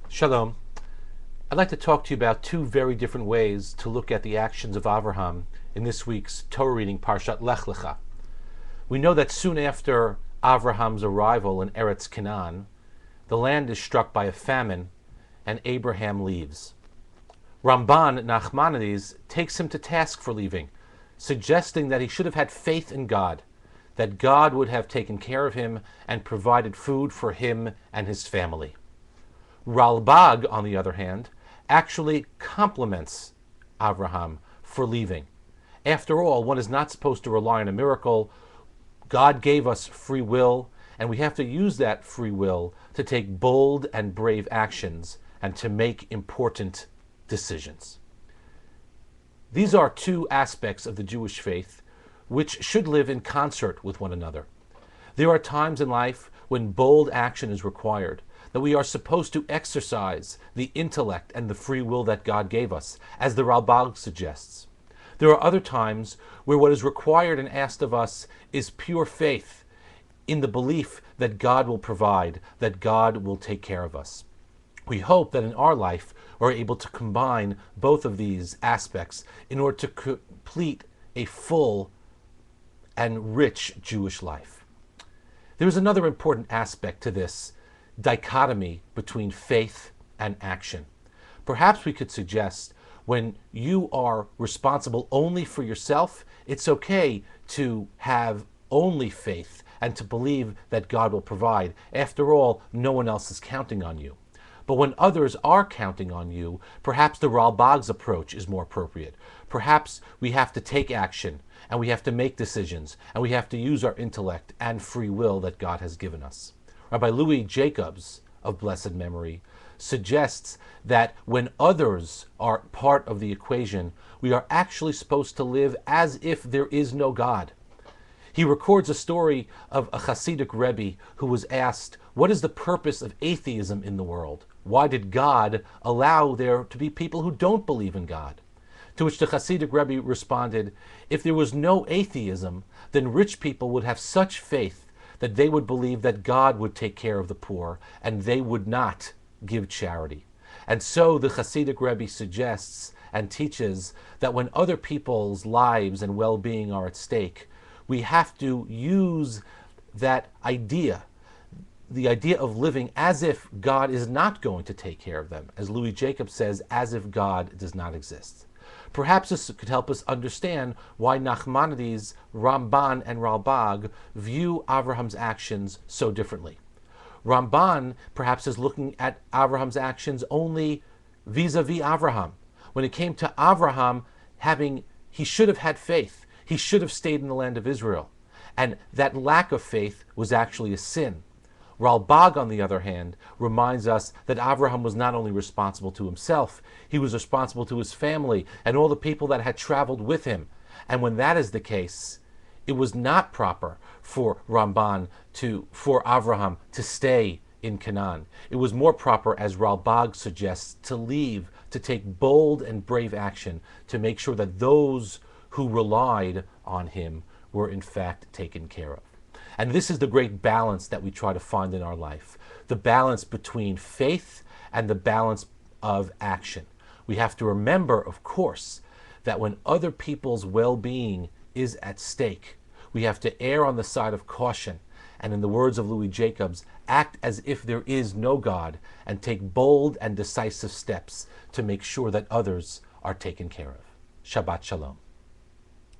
Shalom. I'd like to talk to you about two very different ways to look at the actions of Avraham in this week's Torah reading, Parshat Lech. We know that soon after Avraham's arrival in Eretz Canaan, the land is struck by a famine and Abraham leaves. Ramban Nachmanides takes him to task for leaving, suggesting that he should have had faith in God, that God would have taken care of him and provided food for him and his family. Ralbag, on the other hand, actually compliments Avraham for leaving. After all, one is not supposed to rely on a miracle. God gave us free will, and we have to use that free will to take bold and brave actions and to make important decisions. These are two aspects of the Jewish faith which should live in concert with one another. There are times in life when bold action is required, that we are supposed to exercise the intellect and the free will that God gave us, as the Ralbag suggests. There are other times where what is required and asked of us is pure faith in the belief that God will provide, that God will take care of us. We hope that in our life we're able to combine both of these aspects in order to complete a full and rich Jewish life. There is another important aspect to this dichotomy between faith and action. Perhaps we could suggest when you are responsible only for yourself, it's okay to have only faith and to believe that God will provide. After all, no one else is counting on you. But when others are counting on you, perhaps the Ralbag's approach is more appropriate. Perhaps we have to take action, and we have to make decisions, and we have to use our intellect and free will that God has given us. Rabbi Louis Jacobs, of blessed memory, suggests that when others are part of the equation, we are actually supposed to live as if there is no God. He records a story of a Hasidic Rebbe who was asked, what is the purpose of atheism in the world? Why did God allow there to be people who don't believe in God? To which the Hasidic Rebbe responded, if there was no atheism, then rich people would have such faith that they would believe that God would take care of the poor and they would not give charity. And so the Hasidic Rebbe suggests and teaches that when other people's lives and well-being are at stake, we have to use that idea, the idea of living as if God is not going to take care of them. As Louis Jacobs says, as if God does not exist. Perhaps this could help us understand why Nachmanides, Ramban, and Ralbag view Avraham's actions so differently. Ramban perhaps is looking at Avraham's actions only vis-a-vis Avraham. When it came to Avraham, he should have had faith. He should have stayed in the land of Israel. And that lack of faith was actually a sin. Ralbag, on the other hand, reminds us that Avraham was not only responsible to himself, he was responsible to his family and all the people that had traveled with him. And when that is the case, it was not proper for Avraham to stay in Canaan. It was more proper, as Ralbag suggests, to leave, to take bold and brave action to make sure that those who relied on him were in fact taken care of. And this is the great balance that we try to find in our life, the balance between faith and the balance of action. We have to remember, of course, that when other people's well-being is at stake, we have to err on the side of caution, and in the words of Louis Jacobs, act as if there is no God and take bold and decisive steps to make sure that others are taken care of. Shabbat Shalom.